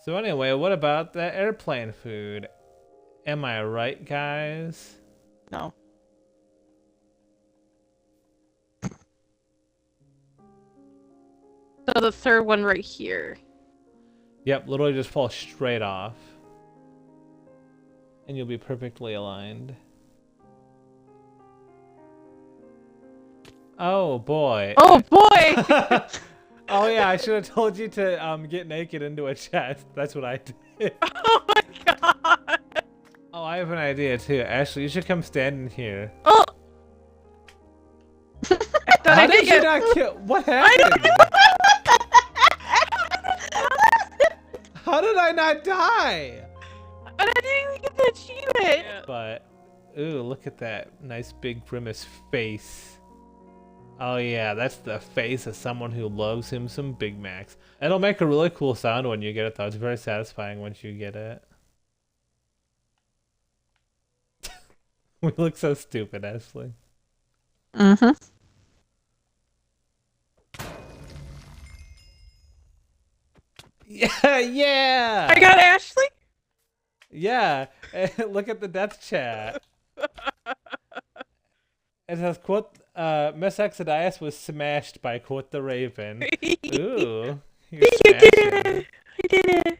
So anyway, what about the airplane food? Am I right, guys? No. So the third one right here. Yep, literally just fall straight off. And you'll be perfectly aligned. Oh boy. Oh boy! Oh yeah, I should have told you to get naked into a chest. That's what I did. Oh my god! Oh, I have an idea too. Ashley, you should come stand in here. Oh! How did you not kill? What happened? How did I not die? I didn't even get the achievement! But, ooh, look at that nice big grimace face. Oh yeah, that's the face of someone who loves him some Big Macs. It'll make a really cool sound when you get it though. It's very satisfying once you get it. We look so stupid, Ashley. Mm-hmm. Yeah, yeah! I got Ashley? Yeah, look at the death chat. It says, quote, Miss Exodias was smashed by, quote, the Raven. Ooh, you're smashing. I did it! I did it!